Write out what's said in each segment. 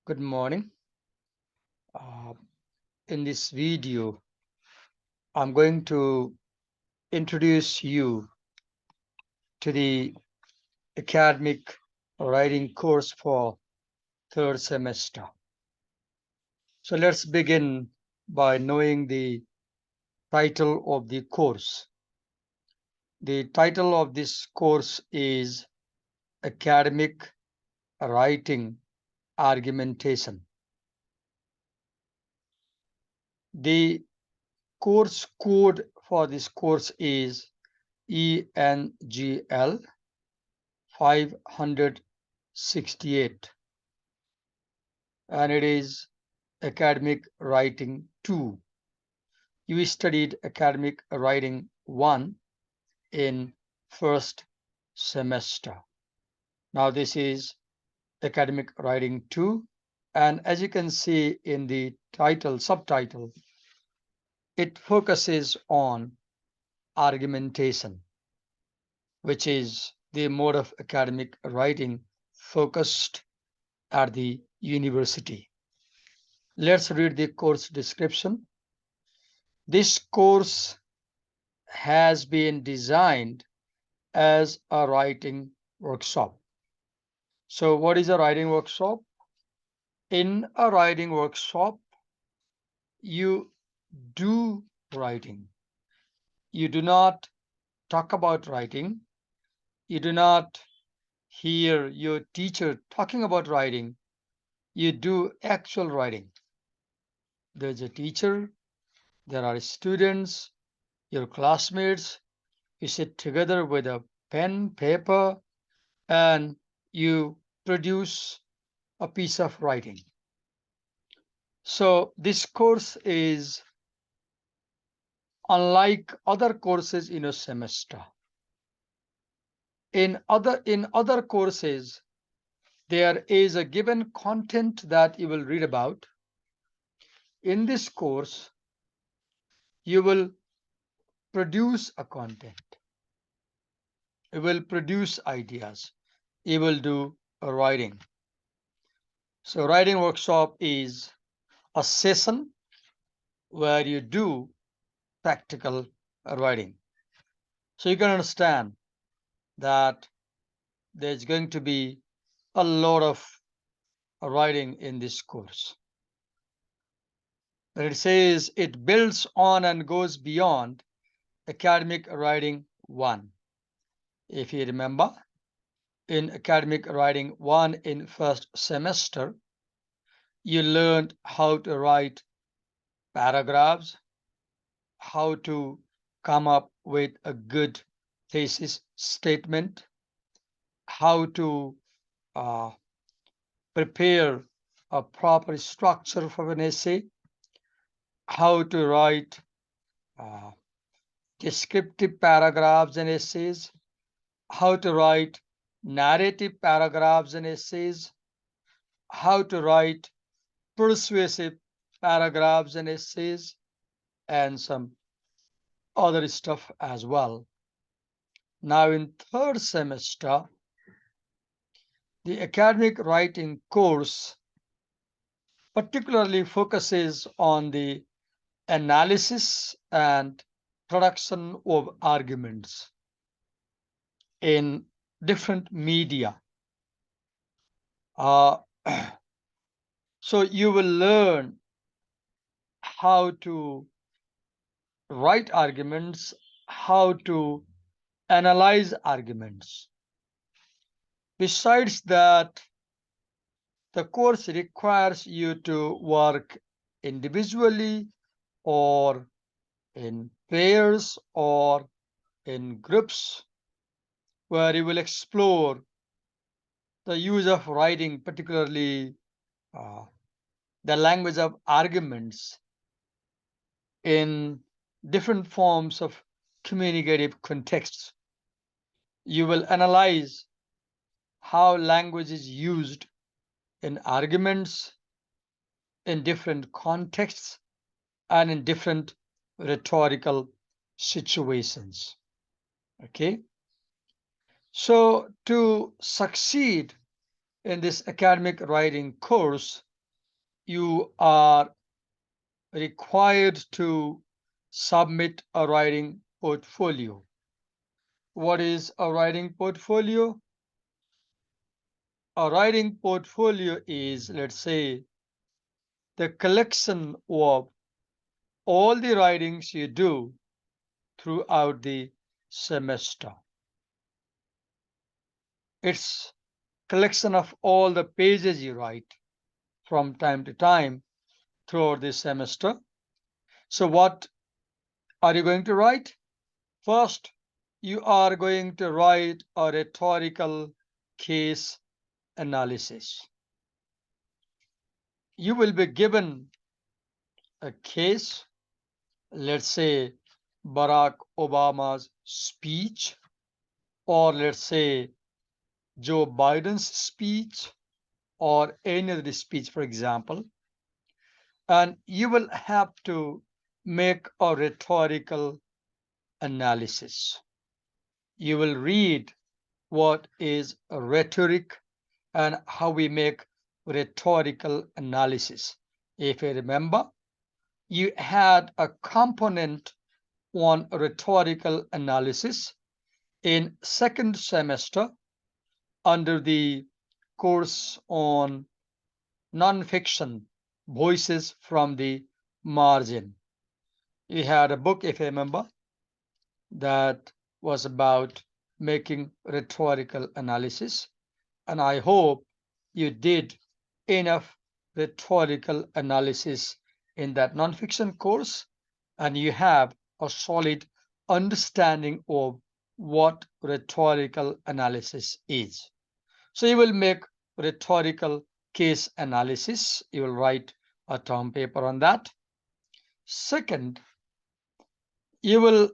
Good morning. Uh, in this video, I'm going to introduce you to the academic writing course for third semester. So let's begin by knowing the title of the course. The title of this course is Academic Writing Argumentation. The course code for this course is ENGL568, and it is academic writing 2. You studied academic writing 1 in first semester. Now this is academic writing 2, and as you can see in the subtitle, it focuses on argumentation, which is the mode of academic writing focused at the university. Let's read the course description. This course has been designed as a writing workshop. So what is a writing workshop? In a writing workshop, you do writing. You do not talk about writing. You do not hear your teacher talking about writing. You do actual writing. There's a teacher, there are students, your classmates. You sit together with a pen, paper, and you produce a piece of writing. So this course is unlike other courses in a semester. In other courses, there is a given content that you will read about. In this course, you will produce a content. You will produce ideas. You will do a writing. So writing workshop is a session where you do practical writing. So you can understand that there's going to be a lot of writing in this course. But it says it builds on and goes beyond academic writing 1. If you remember, in academic writing 1 in first semester, you learned how to write paragraphs, how to come up with a good thesis statement, how to prepare a proper structure for an essay, how to write descriptive paragraphs and essays, how to write narrative paragraphs and essays, how to write persuasive paragraphs and essays, and some other stuff as well. Now in third semester, the academic writing course particularly focuses on the analysis and production of arguments in different media. So you will learn how to write arguments, how to analyze arguments. Besides that, the course requires you to work individually or in pairs or in groups, where you will explore the use of writing, particularly the language of arguments in different forms of communicative contexts. You will analyze how language is used in arguments, in different contexts, and in different rhetorical situations. Okay. So to succeed in this academic writing course, you are required to submit a writing portfolio. What is a writing portfolio? A writing portfolio is, let's say, the collection of all the writings you do throughout the semester. It's collection of all the pages you write from time to time throughout the semester. So what are you going to write? First, you are going to write a rhetorical case analysis. You will be given a case, let's say Barack Obama's speech, or let's say Joe Biden's speech, or any other speech, for example, and you will have to make a rhetorical analysis. You will read what is rhetoric and how we make rhetorical analysis. If you remember, you had a component on rhetorical analysis in second semester under the course on nonfiction, voices from the margin. You had a book, if you remember, that was about making rhetorical analysis. And I hope you did enough rhetorical analysis in that nonfiction course, and you have a solid understanding of what rhetorical analysis is. So you will make rhetorical case analysis. You will write a term paper on that. Second, you will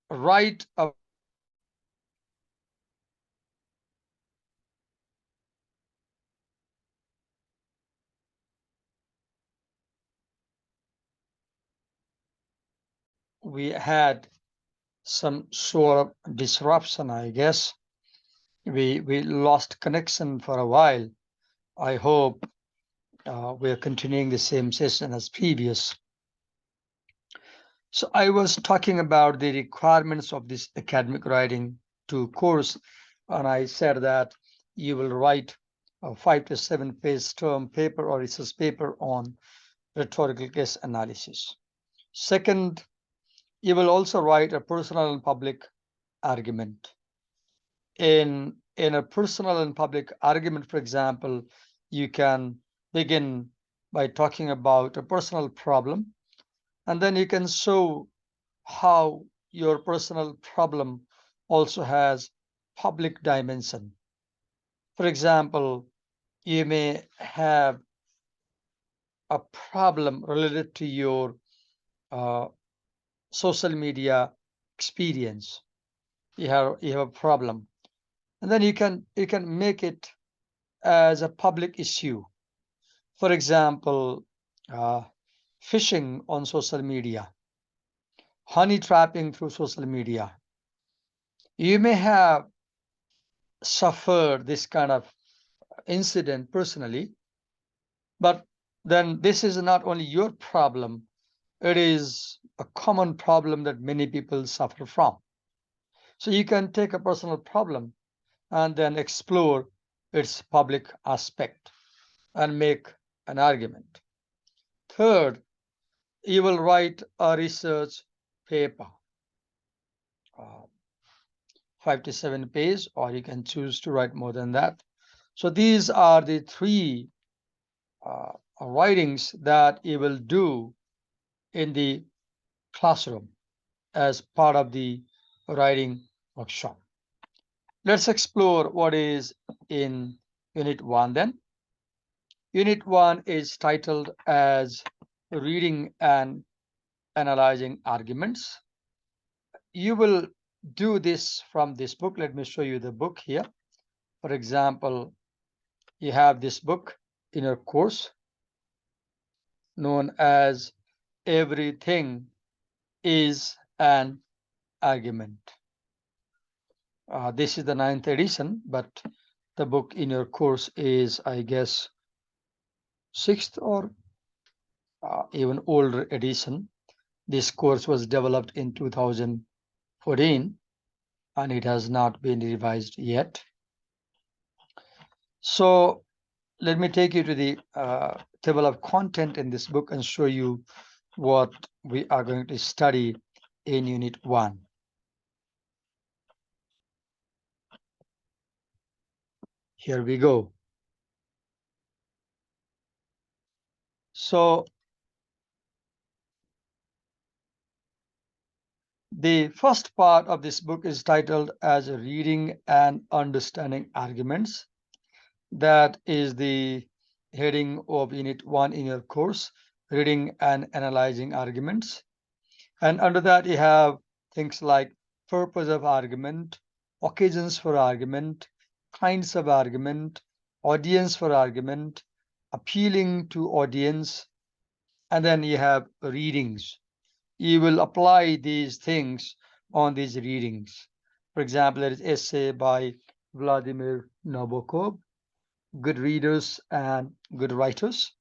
write a we had some sort of disruption, I guess. We lost connection for a while. I hope we are continuing the same session as previous. So I was talking about the requirements of this academic writing 2 course, and I said that you will write a 5 to 7 page term paper or research paper on rhetorical case analysis. Second, you will also write a personal and public argument. In a personal and public argument, for example, you can begin by talking about a personal problem, and then you can show how your personal problem also has public dimension. For example, you may have a problem related to your social media experience. You have a problem, and then you can make it as a public issue. For example, phishing on social media, honey trapping through social media. You may have suffered this kind of incident personally, but then this is not only your problem, it is a common problem that many people suffer from. So you can take a personal problem and then explore its public aspect and make an argument. Third, you will write a research paper, 5 to 7 pages, or you can choose to write more than that. So these are the 3 writings that you will do in the classroom as part of the writing workshop. Let's explore what is in Unit 1 then. Unit 1 is titled as Reading and Analyzing Arguments. You will do this from this book. Let me show you the book here. For example, you have this book in your course known as Everything is an Argument. This is the 9th edition, but the book in your course is, I guess, sixth or even older edition. This course was developed in 2014 and it has not been revised yet. So let me take you to the table of content in this book and show you what we are going to study in Unit 1. Here we go. So the first part of this book is titled as Reading and Understanding Arguments. That is the heading of Unit 1 in your course, Reading and Analyzing Arguments. And under that, you have things like purpose of argument, occasions for argument, kinds of argument, audience for argument, appealing to audience, and then you have readings. You will apply these things on these readings. For example, there is essay by Vladimir Nabokov, Good Readers and Good Writers.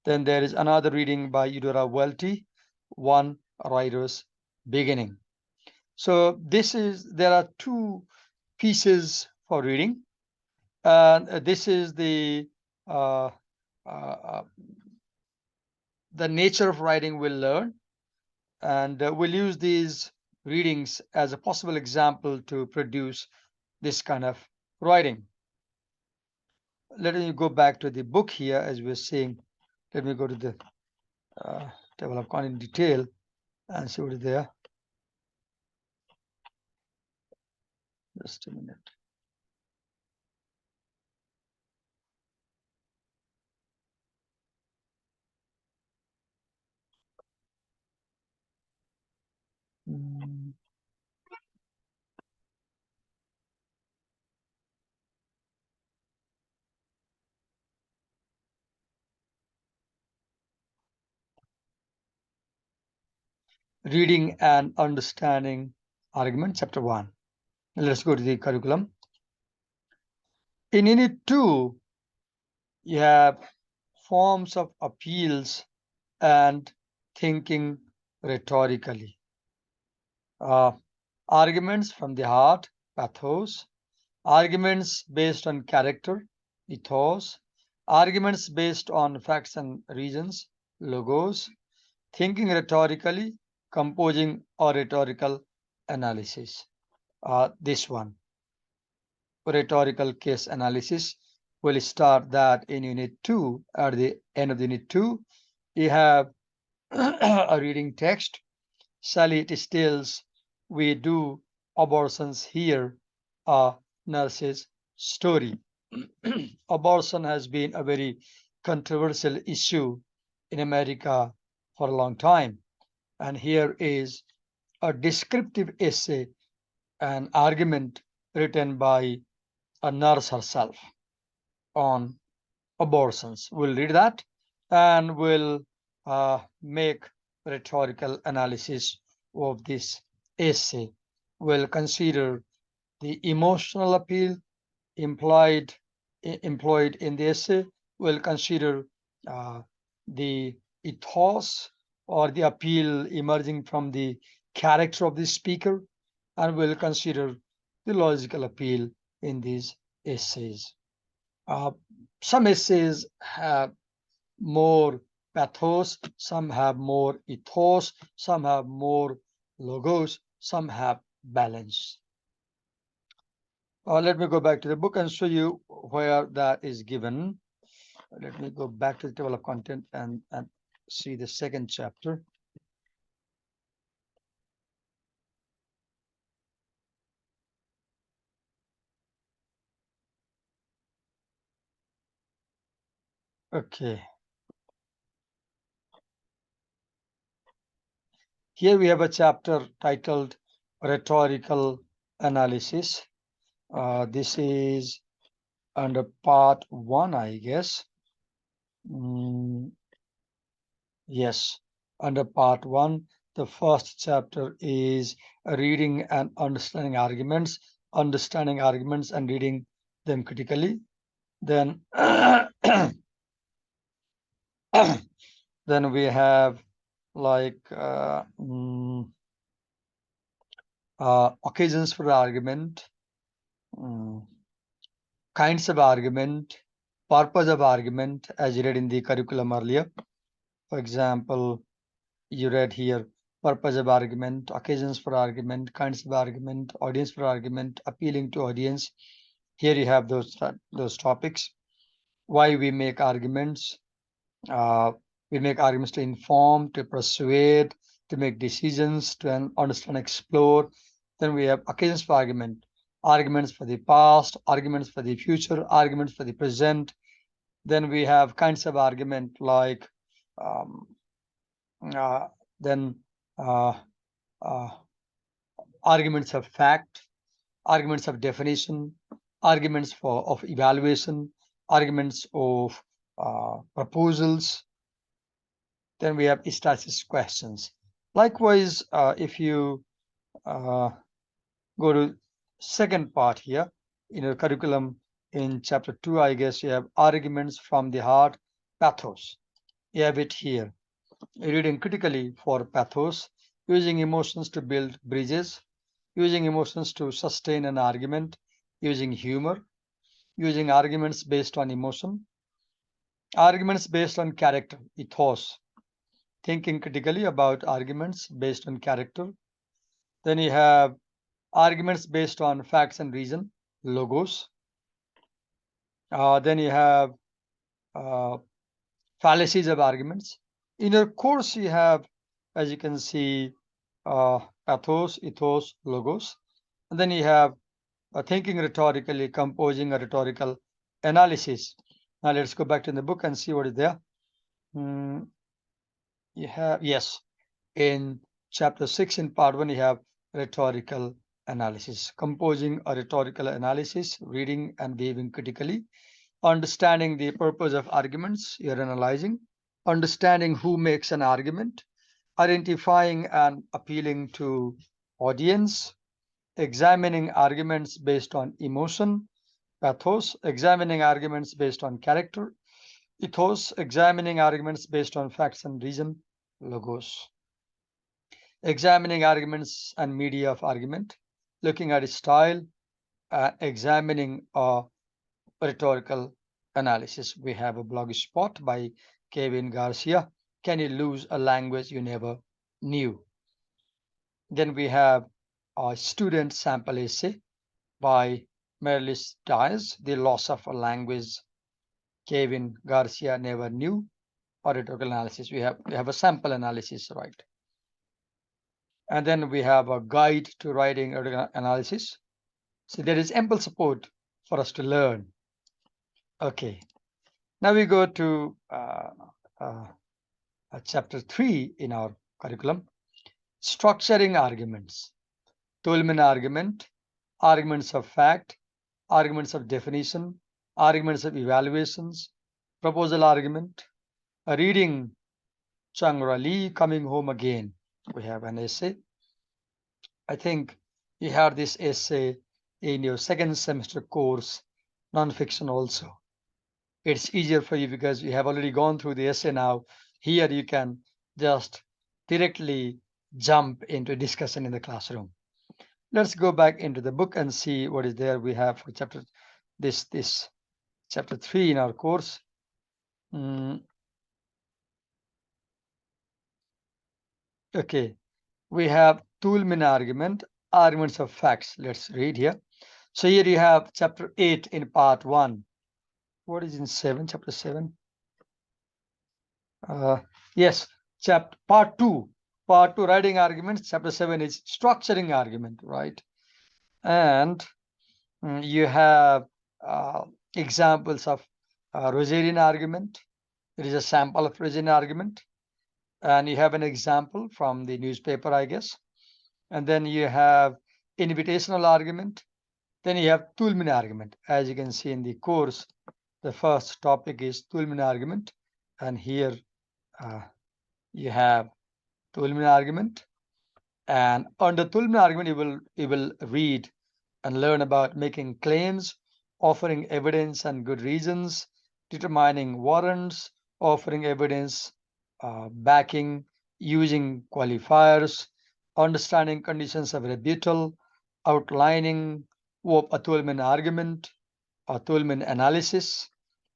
Then there is another reading by Eudora Welty, One Writer's Beginning. So there are two pieces for reading. And this is the nature of writing we'll learn. And we'll use these readings as a possible example to produce this kind of writing. Let me go back to the book here as we're seeing. Let me go to the table of content in detail and see what is there. Just a minute. Reading and Understanding Argument, Chapter 1. Let's go to the curriculum. In Unit 2, you have forms of appeals and thinking rhetorically. Arguments from the heart, pathos. Arguments based on character, ethos. Arguments based on facts and reasons, logos. Thinking rhetorically, composing or rhetorical analysis. This one, rhetorical case analysis. We'll start that in Unit 2. At the end of Unit 2, you have a reading text. Sally Tisdale's We Do Abortions Here, a Nurse's Story. Abortion has been a very controversial issue in America for a long time. And here is a descriptive essay, an argument written by a nurse herself on abortions. We'll read that and we'll make rhetorical analysis of this essay. We'll consider the emotional appeal employed in the essay. We'll consider the ethos or the appeal emerging from the character of the speaker, and we'll consider the logical appeal in these essays. Some essays have more pathos, some have more ethos, some have more logos, some have balance. Let me go back to the book and show you where that is given. Let me go back to the table of content and see the second chapter. Okay. Here we have a chapter titled Rhetorical Analysis. This is under part 1, I guess. Yes, under part 1, the first chapter is reading and understanding arguments and reading them critically. Then Then we have like occasions for argument, kinds of argument, purpose of argument, as you read in the curriculum earlier. For example, you read here purpose of argument, occasions for argument, kinds of argument, audience for argument, appealing to audience. Here you have those topics. Why we make arguments. We make arguments to inform, to persuade, to make decisions, to understand, explore. Then we have occasions for argument, arguments for the past, arguments for the future, arguments for the present. Then we have kinds of argument like um, then uh, uh, arguments of fact, arguments of definition, arguments of evaluation, arguments of proposals. Then we have status questions. Likewise, if you go to second part here in your curriculum in chapter 2, I guess you have arguments from the heart, pathos. You have it here. Reading critically for pathos, using emotions to build bridges, using emotions to sustain an argument, using humor, using arguments based on emotion, arguments based on character, ethos, thinking critically about arguments based on character. Then you have arguments based on facts and reason, logos. Then you have fallacies of arguments. In your course, you have, as you can see, pathos, ethos, logos. And then you have thinking rhetorically, composing a rhetorical analysis. Now let's go back to the book and see what is there. You have, yes, in chapter 6 in part 1, you have rhetorical analysis, composing a rhetorical analysis, reading and behaving critically, understanding the purpose of arguments you're analyzing, understanding who makes an argument, identifying and appealing to audience, examining arguments based on emotion, pathos, examining arguments based on character, ethos, examining arguments based on facts and reason, logos. Examining arguments and media of argument, looking at its style, examining rhetorical analysis. We have a blog spot by Kevin Garcia. Can you lose a language you never knew? Then we have a student sample essay by Merlis Dias, The Loss of a Language Kevin Garcia Never Knew, or rhetorical analysis. We have a sample analysis, right? And then we have a guide to writing analysis. So there is ample support for us to learn. Okay, now we go to chapter 3 in our curriculum, structuring arguments, Tolman argument, arguments of fact, arguments of definition, arguments of evaluations, proposal argument, a reading Changra Lee, Coming Home Again. We have an essay. I think you have this essay in your second semester course, nonfiction also. It's easier for you because you have already gone through the essay now. Here you can just directly jump into discussion in the classroom. Let's go back into the book and see what is there we have for chapter this chapter 3 in our course. Okay, we have Toolman argument, arguments of facts. Let's read here. So here you have chapter 8 in part 1. What is in 7? Chapter 7. Yes, part 2. Part 2, writing arguments. Chapter 7 is structuring argument, right? And you have examples of Rosarian argument. There is a sample of Rosarian argument. And you have an example from the newspaper, I guess. And then you have invitational argument. Then you have Toolman argument. As you can see in the course, the first topic is Toolman argument. And here you have Toolman argument. And under Toolman argument, you will read and learn about making claims, offering evidence and good reasons, determining warrants, offering evidence, backing, using qualifiers, understanding conditions of rebuttal, outlining of a Tolman argument, a Tolman analysis,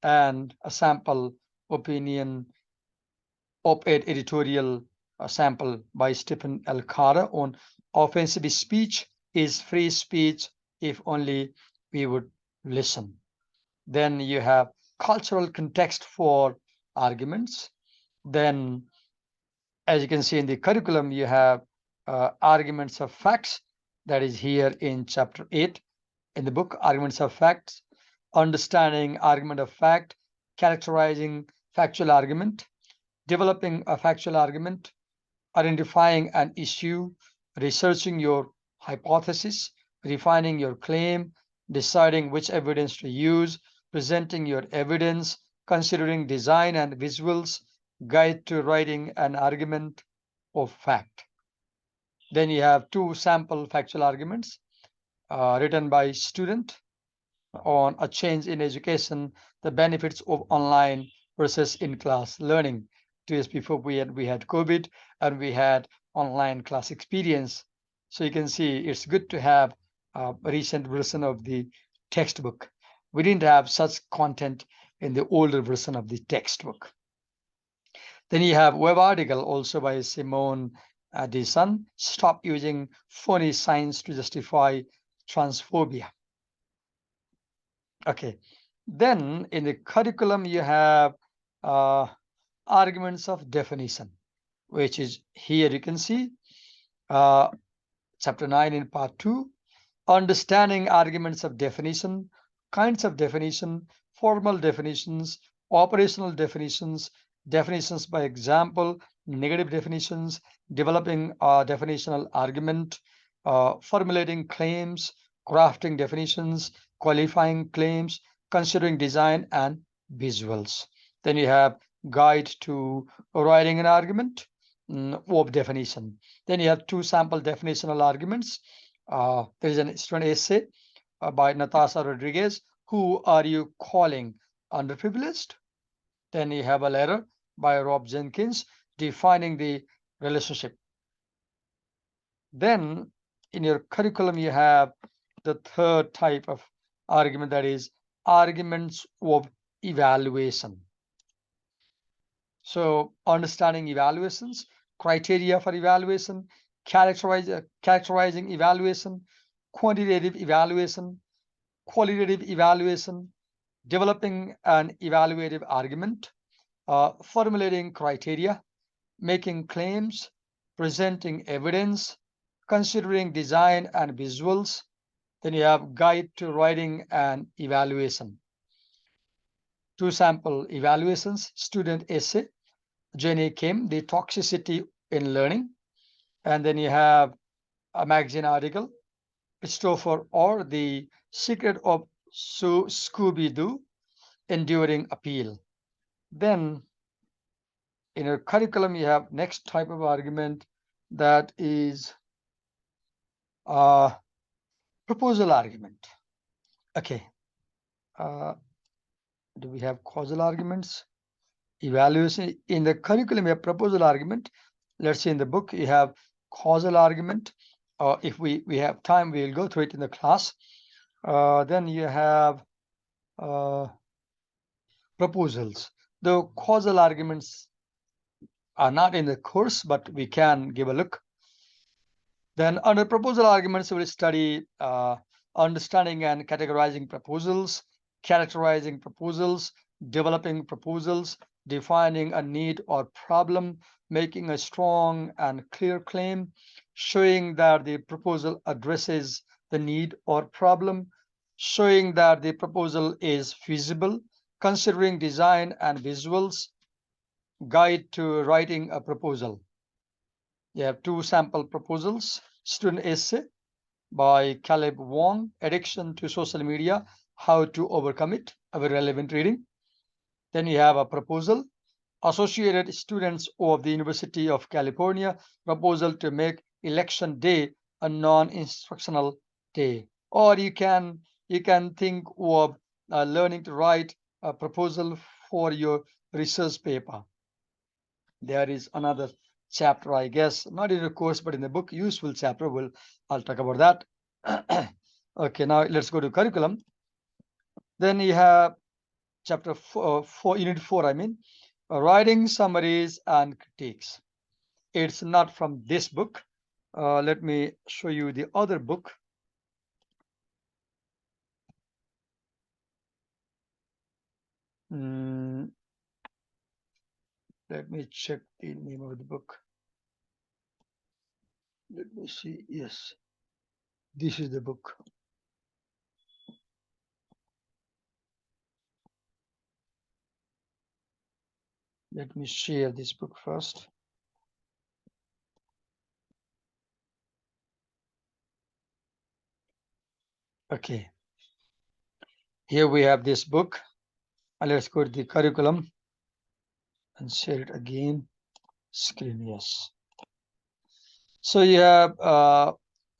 and a sample opinion op-ed editorial sample by Stephen L. Carter on offensive speech is free speech if only we would listen. Then you have cultural context for arguments. Then, as you can see in the curriculum, you have arguments of facts, that is here in chapter 8 in the book, Arguments of Facts, understanding argument of fact, characterizing factual argument, developing a factual argument, identifying an issue, researching your hypothesis, refining your claim, deciding which evidence to use, presenting your evidence, considering design and visuals, guide to writing an argument of fact. Then you have two sample factual arguments written by student on a change in education, the benefits of online versus in-class learning. 2 years before we had COVID and we had online class experience. So you can see it's good to have a recent version of the textbook. We didn't have such content in the older version of the textbook. Then you have web article also by Simone Desan, Stop Using Phony Science to Justify Transphobia. Okay, then in the curriculum you have arguments of definition, which is here you can see chapter 9 in part 2, understanding arguments of definition, kinds of definition, formal definitions, operational definitions, definitions by example, negative definitions, developing a definitional argument, formulating claims, crafting definitions, qualifying claims, considering design and visuals. Then you have guide to writing an argument of definition. Then you have two sample definitional arguments. There is an student essay by Natasha Rodriguez, who are you calling underprivileged? Then you have a letter by Rob Jenkins defining the relationship. Then in your curriculum, you have the third type of argument, that is arguments of evaluation. So understanding evaluations, criteria for evaluation, characterizing evaluation, quantitative evaluation, qualitative evaluation, developing an evaluative argument, formulating criteria, making claims, presenting evidence, considering design and visuals. Then you have guide to writing an evaluation. Two sample evaluations, student essay, Jenny Kim, the toxicity in learning. And then you have a magazine article, Christopher or the secret of Scooby-Doo, enduring appeal. Then in your curriculum, you have next type of argument, that is proposal argument. Okay. Do we have causal arguments? Evaluation. In the curriculum, you have proposal argument. Let's say in the book, you have causal argument. If we have time, we'll go through it in the class. Then you have proposals. The causal arguments are not in the course, but we can give a look. Then under proposal arguments, we'll study understanding and categorizing proposals, characterizing proposals, developing proposals, defining a need or problem, making a strong and clear claim, showing that the proposal addresses the need or problem, showing that the proposal is feasible, considering design and visuals, guide to writing a proposal. You have two sample proposals, student essay by Caleb Wong, Addiction to Social Media, How to Overcome It, a very relevant reading. Then you have a proposal, Associated Students of the University of California, proposal to make election day a non-instructional day. Or you can think of learning to write a proposal for your research paper. There is another chapter, I guess, not in the course, but in the book, useful chapter. I'll talk about that. Okay, now let's go to curriculum. Then you have chapter 4, unit 4, I mean, writing summaries and critiques. It's not from this book. Let me show you the other book. Let me check the name of the book. Let me see. Yes, this is the book. Let me share this book first. Okay. Here we have this book. Let's go to the curriculum and share it again. Screen, yes. So you have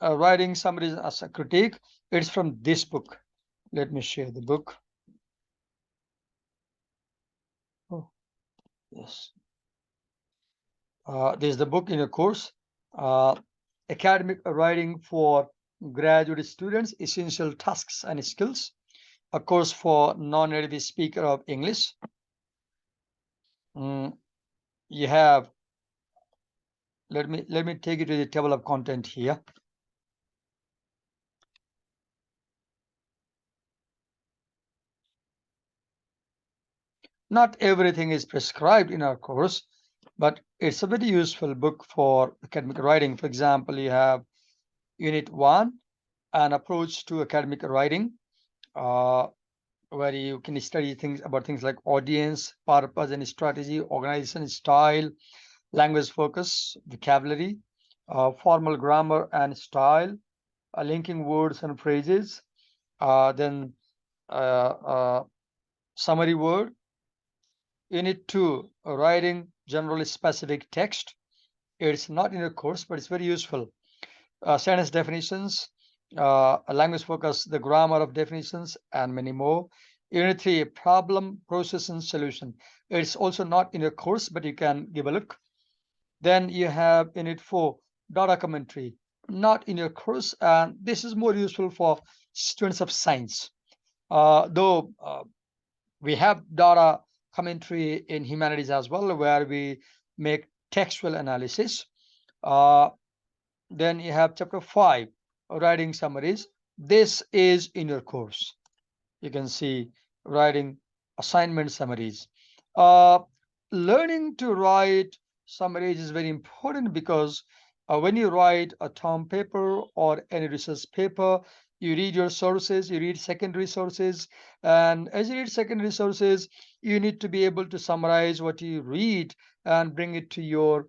writing summaries as a critique. It's from this book. Let me share the book. Oh, yes. This is the book in a course. Academic writing for graduate students, essential tasks and skills. A course for non-native speaker of English. You have, let me take you to the table of content here. Not everything is prescribed in our course, but it's a very useful book for academic writing. For example, you have Unit 1, an approach to academic writing, where you can study things like audience, purpose and strategy, organization, style, language focus, vocabulary, formal grammar and style, linking words and phrases, then summary word. Unit 2, writing generally specific text. It's not in a course, but it's very useful. Sentence definitions, language focus, the grammar of definitions, and many more. Unit 3, problem, process, and solution. It's also not in a course, but you can give a look. Then you have Unit 4, data commentary, not in your course, and this is more useful for students of science. Though we have data commentary in humanities as well, where we make textual analysis. Then you have chapter 5, writing summaries. This is in your course. You can see writing assignment summaries. Learning to write summaries is very important because when you write a term paper or any research paper, you read your sources, you read secondary sources, and as you read secondary sources, you need to be able to summarize what you read and bring it to your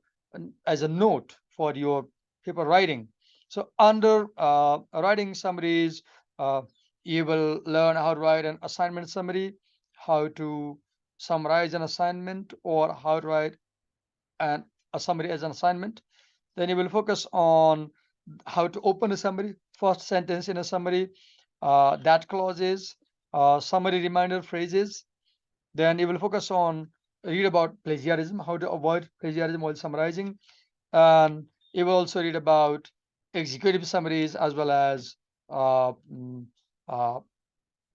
as a note for your paper writing. So under writing summaries, you will learn how to write an assignment summary, how to summarize an assignment, or how to write a summary as an assignment. Then you will focus on how to open a summary, first sentence in a summary, that clauses, summary reminder phrases. Then you will focus on read about plagiarism, how to avoid plagiarism while summarizing. And you will also read about executive summaries as well as uh,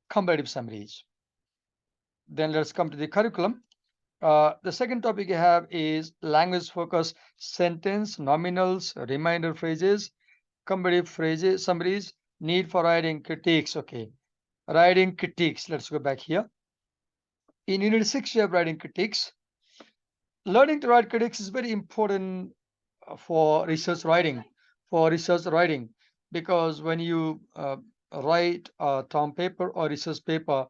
comparative summaries. Then let's come to the curriculum. The second topic you have is language focus, sentence, nominals, reminder phrases, comparative phrases, summaries, need for writing critiques. Okay, writing critiques. Let's go back here. In Unit 6, you have writing critiques. Learning to write critiques is very important for research writing. Because when you write a term paper or research paper,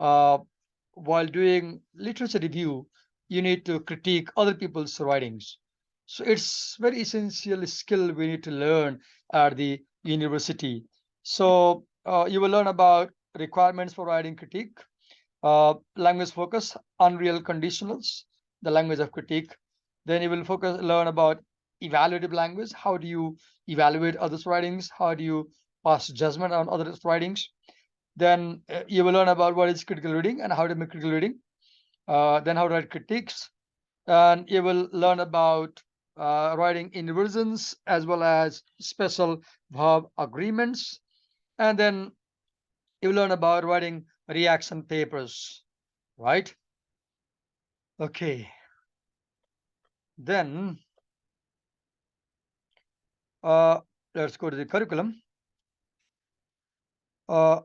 uh, while doing literature review, you need to critique other people's writings. So it's very essential skill we need to learn at the university. So you will learn about requirements for writing critique, language focus, unreal conditionals, the language of critique. Then you will learn about evaluative language. How do you evaluate others' writings? How do you pass judgment on others' writings? Then you will learn about what is critical reading and how to make critical reading. then how to write critiques, and you will learn about writing inversions as well as special verb agreements, and then you will learn about writing reaction papers, right? Okay, then uh, let's go to the curriculum. Uh,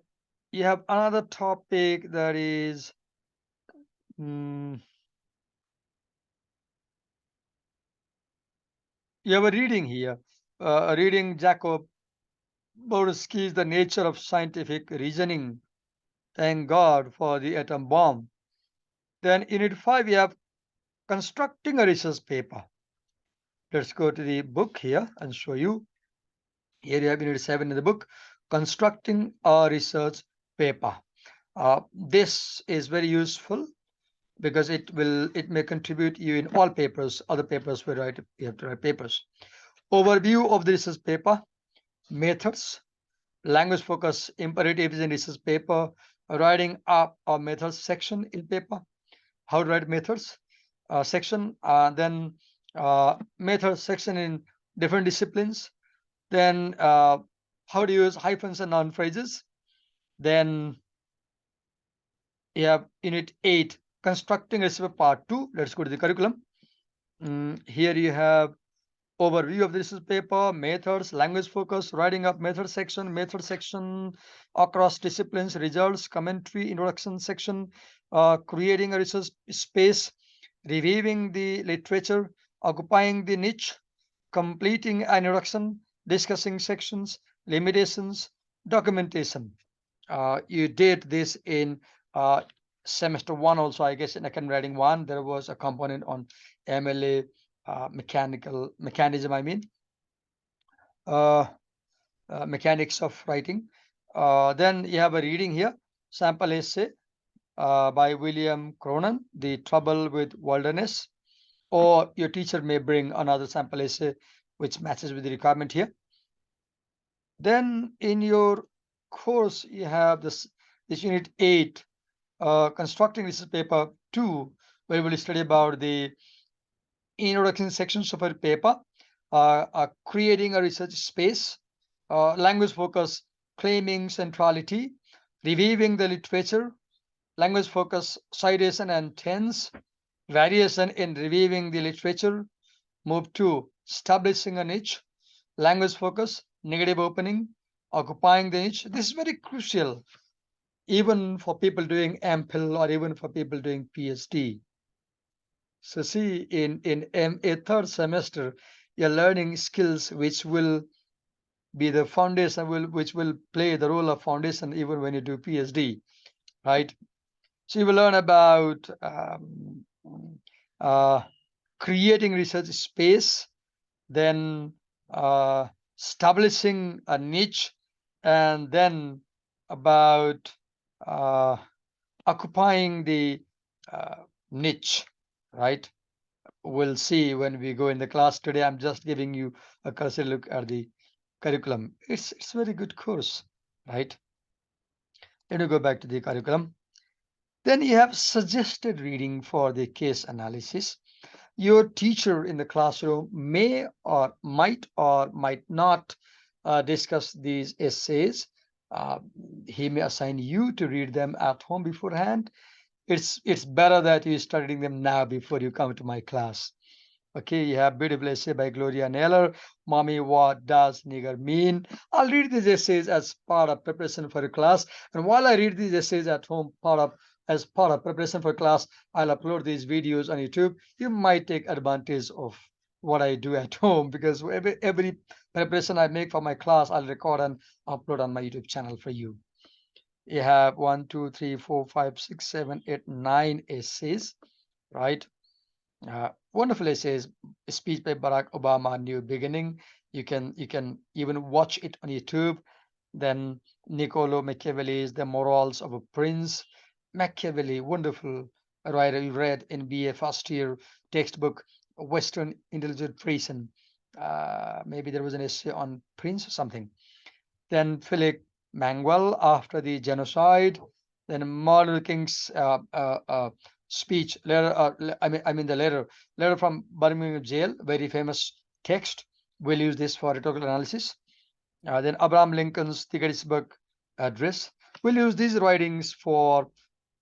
you have another topic that is you have a reading here. Reading Jacob Borsky's The Nature of Scientific Reasoning. Thank God for the atom bomb. Then unit 5, you have constructing a research paper. Let's go to the book here and show you. Here you have unit 7 in the book, constructing a research paper. This is very useful because it may contribute you in all papers. Other papers where you have to write papers. Overview of the research paper, methods, language focus imperatives in research paper, writing up a methods section in paper, how to write methods section, then method section in different disciplines, then how to use hyphens and noun phrases. Then you have unit 8, constructing recipe part 2. Let's go to the curriculum. Here you have overview of the research paper, methods, language focus, writing up method section across disciplines, results, commentary, introduction section, creating a research space, reviewing the literature, occupying the niche, completing an introduction, discussing sections, limitations, documentation. You did this in semester 1 also, I guess. In academic writing 1, there was a component on MLA, mechanism, I mean, mechanics of writing. Then you have a reading here, sample essay by William Cronon, The Trouble with Wilderness, or your teacher may bring another sample essay which matches with the requirement here. Then in your course, you have this unit 8, constructing research paper 2, where we'll study about the introduction sections of a paper, creating a research space, language focus, claiming centrality, reviewing the literature, language focus, citation and tense, variation in reviewing the literature, move to establishing a niche, language focus, negative opening, occupying the niche. This is very crucial, even for people doing MPhil or even for people doing PhD. So see, in a third semester, you're learning skills which will be the foundation, which will play the role of foundation even when you do PhD, right? So you will learn about creating research space, then establishing a niche, and then about occupying the niche, right? We'll see when we go in the class. Today I'm just giving you a cursory look at the curriculum. It's a very good course, right? Let me go back to the curriculum. Then you have suggested reading for the case analysis. Your teacher in the classroom may or might not discuss these essays. He may assign you to read them at home beforehand. It's better that you studying them now before you come to my class. Okay, you have beautiful essay by Gloria Naylor, Mommy, What Does Nigger Mean? I'll read these essays as part of preparation for a class. And while I read these essays at home, as part of preparation for class, I'll upload these videos on YouTube. You might take advantage of what I do at home, because every preparation I make for my class, I'll record and upload on my YouTube channel for you. You have 1, 2, 3, 4, 5, 6, 7, 8, 9 essays, right? Wonderful essays, speech by Barack Obama, New Beginning. You can even watch it on YouTube. Then Niccolo Machiavelli's The Morals of a Prince. Machiavelli, wonderful writer. You read in BA first year textbook, Western Intelligent Treason. Maybe there was an essay on Prince or something. Then Philip Manuel, After the Genocide. Then Martin Luther King's speech letter, I mean the letter from Birmingham jail, very famous text. We'll use this for rhetorical analysis. Then Abraham Lincoln's the Gettysburg Address. We'll use these writings for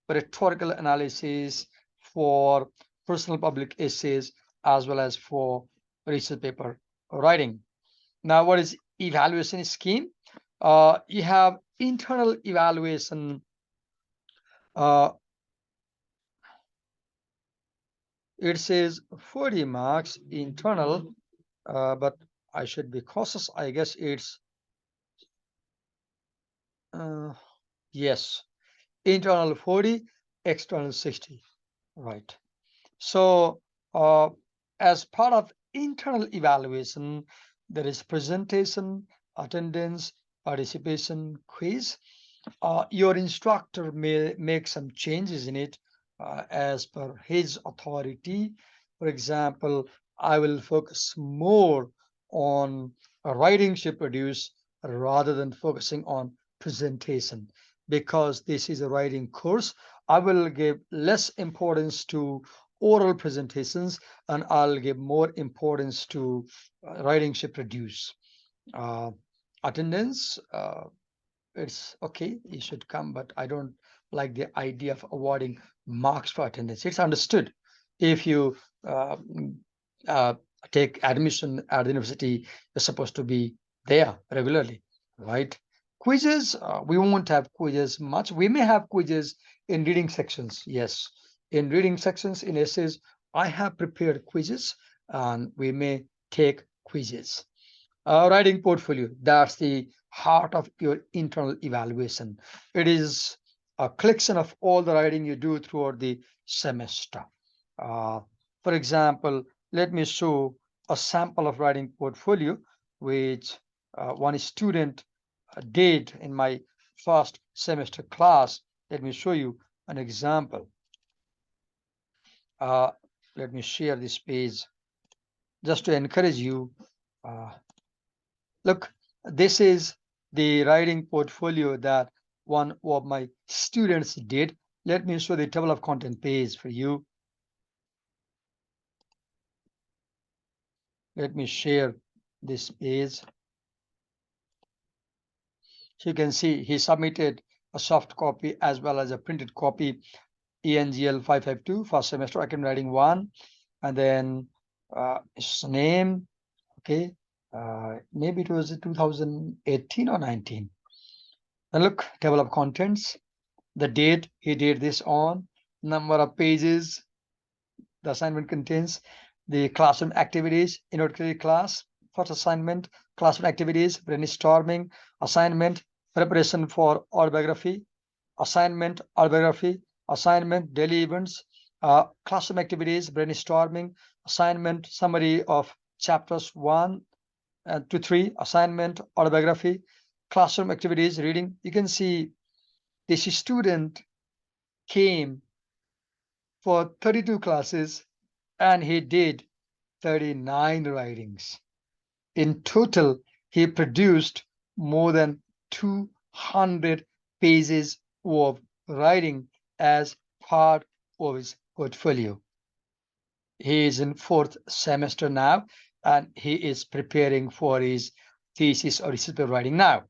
rhetorical analysis, for personal public essays, as well as for research paper writing. Now, what is evaluation scheme? You have internal evaluation. It says 40 marks internal, but I should be cautious. I guess it's yes, internal 40, external 60, right? So as part of internal evaluation, there is presentation, attendance, participation, quiz. Your instructor may make some changes in it as per his authority. For example, I will focus more on writing she produce rather than focusing on presentation. Because this is a writing course, I will give less importance to oral presentations and I'll give more importance to writing she produce. Attendance, it's okay, you should come, but I don't like the idea of awarding marks for attendance. It's understood if you uh, take admission at the university, you're supposed to be there regularly, right? Quizzes, we won't have quizzes much. We may have quizzes in reading sections. Yes, in reading sections, in essays, I have prepared quizzes and we may take quizzes. Writing portfolio, that's the heart of your internal evaluation. It is a collection of all the writing you do throughout the semester. Uh, for example, let me show a sample of writing portfolio, which one student did in my first semester class. Let me show you an example. Let me share this page just to encourage you. Look, this is the writing portfolio that one of my students did. Let me show the table of content page for you. Let me share this page. So you can see he submitted a soft copy as well as a printed copy, ENGL552, first semester academic writing 1, and then his name, okay, maybe it was 2018 or 19. And look, table of contents, the date he did this on, number of pages the assignment contains, the classroom activities, introductory class, first assignment, classroom activities, brainstorming, assignment, preparation for autobiography, assignment, autobiography, assignment, daily events, classroom activities, brainstorming, assignment, summary of chapters 1 to 3, assignment, autobiography, classroom activities, reading. You can see this student came for 32 classes and he did 39 writings. In total, he produced more than 200 pages of writing as part of his portfolio. He is in 4th semester now, and he is preparing for his thesis or research paper writing now.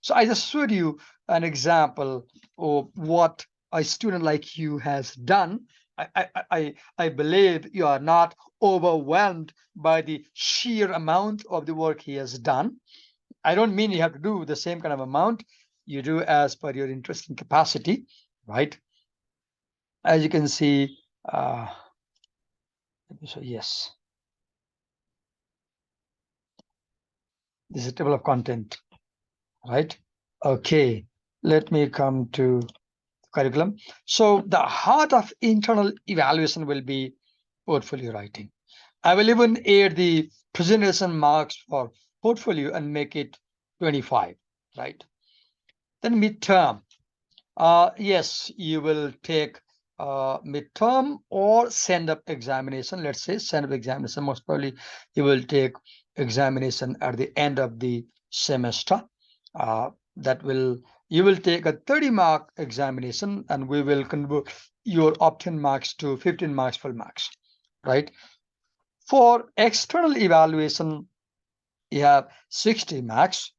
So I just showed you an example of what a student like you has done. I believe you are not overwhelmed by the sheer amount of the work he has done. I don't mean you have to do the same kind of amount. You do as per your interest and capacity, right? As you can see, so yes, this is a table of content, right? Okay, let me come to curriculum. So the heart of internal evaluation will be portfolio writing. I will even add the presentation marks for portfolio and make it 25, right? Then midterm. Yes, you will take midterm or send up examination. Let's say send up examination. Most probably you will take examination at the end of the semester. You will take a 30-mark examination and we will convert your opt-in marks to 15 marks full marks, right? For external evaluation, you have 60 marks,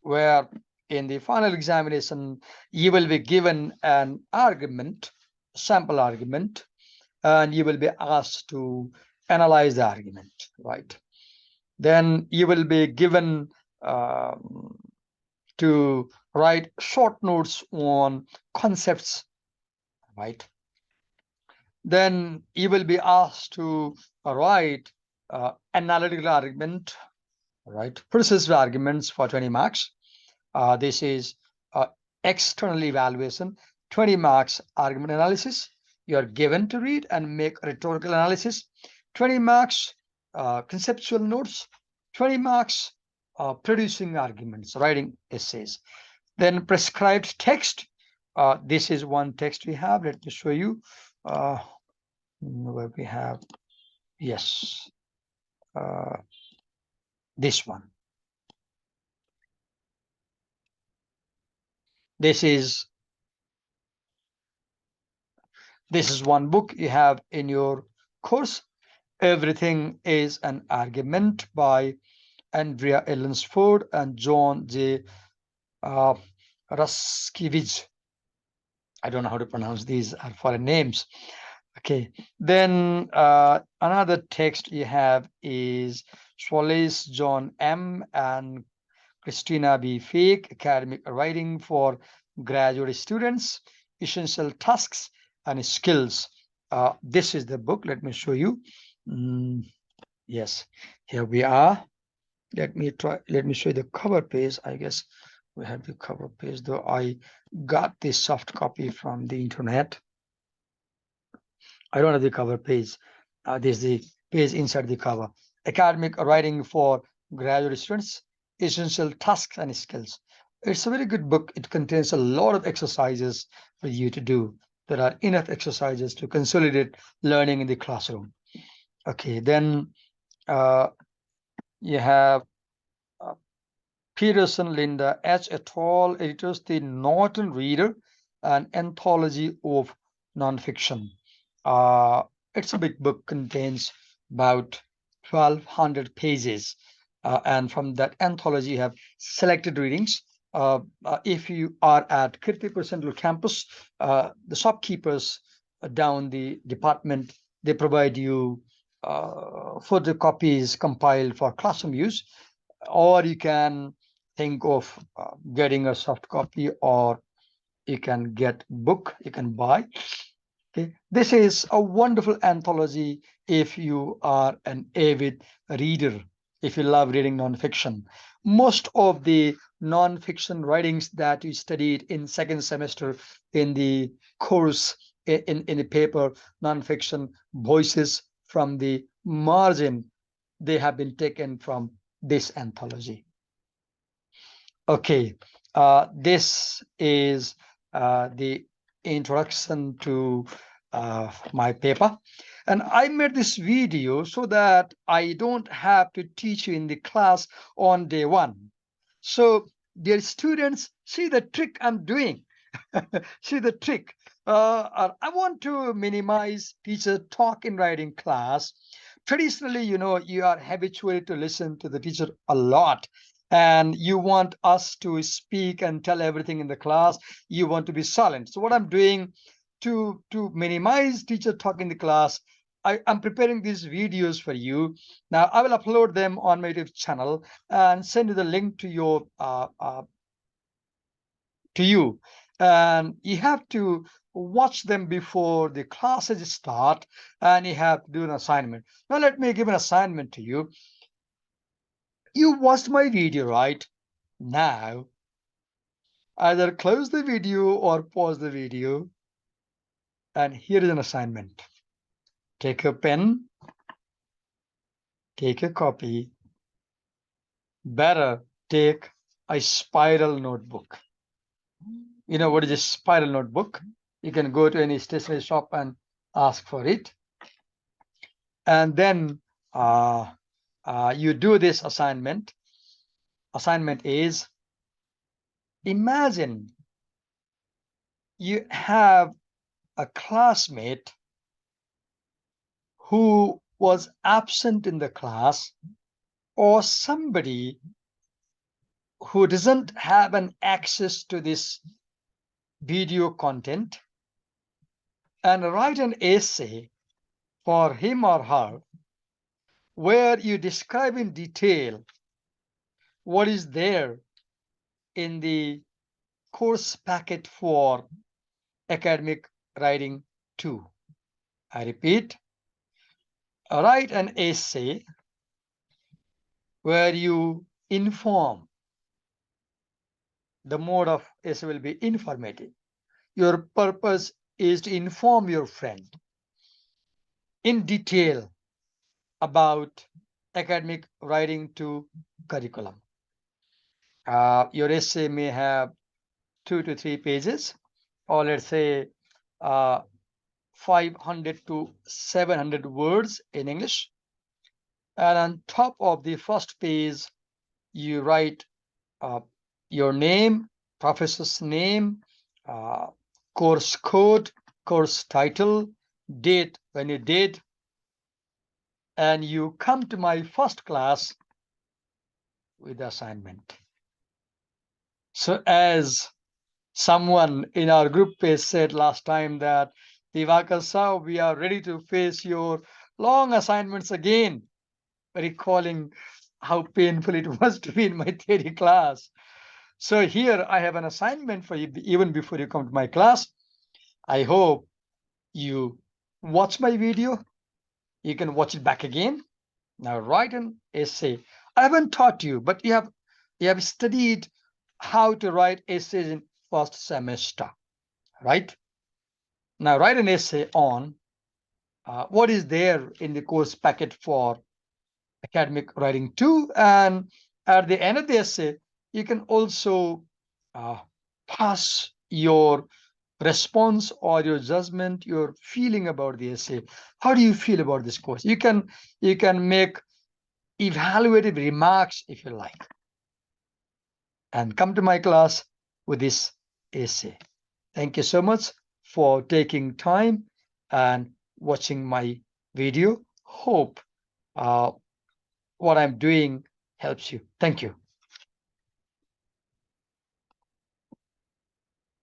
where in the final examination, you will be given an argument, sample argument, and you will be asked to analyze the argument, right? Then you will be given to write short notes on concepts, right? Then you will be asked to write analytical argument, right? Persuasive arguments for 20 marks. This is external evaluation. 20 marks argument analysis. You are given to read and make rhetorical analysis. 20 marks conceptual notes. 20 marks producing arguments, writing essays. Then prescribed text. This is one text we have. Let me show you where we have. Yes, this one. This is one book you have in your course. Everything is an Argument by Andrea Ellensford and John J. Ruskiewicz. I don't know how to pronounce these foreign names. Okay, then another text you have is Swaley's John M. and Christina B. Fake, Academic Writing for Graduate Students, Essential Tasks and Skills. This is the book. Let me show you. Yes, here we are. Let me show you the cover page. I guess we have the cover page, though I got this soft copy from the internet. I don't have the cover page. This is the page inside the cover. Academic Writing for Graduate Students, Essential Tasks and Skills. It's a very good book. It contains a lot of exercises for you to do. There are enough exercises to consolidate learning in the classroom. Okay, then you have Peterson, Linda H. et al. Editors, The Norton Reader, an Anthology of Nonfiction. It's a big book, contains about 1,200 pages. And from that anthology, you have selected readings. If you are at Kirtipur Central Campus, the shopkeepers down the department, they provide you photocopies compiled for classroom use, or you can think of getting a soft copy, or you can get book, you can buy. Okay, this is a wonderful anthology if you are an avid reader, if you love reading nonfiction. Most of the nonfiction writings that you studied in second semester in the course, in the paper, Nonfiction Voices from the Margin, they have been taken from this anthology. Okay, this is the introduction to my paper, and I made this video so that I don't have to teach you in the class on day one. So dear students, see the trick I'm doing. See the trick. I want to minimize teacher talk in writing class. Traditionally, you are habituated to listen to the teacher a lot, and you want us to speak and tell everything in the class. You want to be silent. So what I'm doing to minimize teacher talk in the class, I'm preparing these videos for you. Now I will upload them on my YouTube channel and send you the link to your to you, and you have to watch them before the classes start, and you have to do an assignment. Now let me give an assignment to you. You watched my video, right? Now either close the video or pause the video, and here is an assignment. Take a pen, take a copy, better take a spiral notebook. You know what is a spiral notebook? You can go to any stationery shop and ask for it. And then you do this assignment. Assignment is, imagine you have a classmate who was absent in the class, or somebody who doesn't have an access to this video content, and write an essay for him or her where you describe in detail what is there in the course packet for academic writing 2. I repeat, write an essay where you inform. The mode of essay will be informative. Your purpose is to inform your friend in detail about academic writing 2 curriculum. Your essay may have 2 to 3 pages, or let's say 500 to 700 words in English. And on top of the first page, you write your name, professor's name, course code, course title, date when you did, and you come to my first class with the assignment. So as someone in our group page said last time that, Divakar sir, we are ready to face your long assignments again, recalling how painful it was to be in my theory class. So here I have an assignment for you even before you come to my class. I hope you watch my video. You can watch it back again. Now write an essay. I haven't taught you, but you have studied how to write essays in first semester, right? Now write an essay on what is there in the course packet for academic writing 2, and at the end of the essay, you can also pass your response or your judgment, your feeling about the essay. How do you feel about this course? You can make evaluative remarks if you like, and come to my class with this essay. Thank you so much for taking time and watching my video. Hope what I'm doing helps you. Thank you.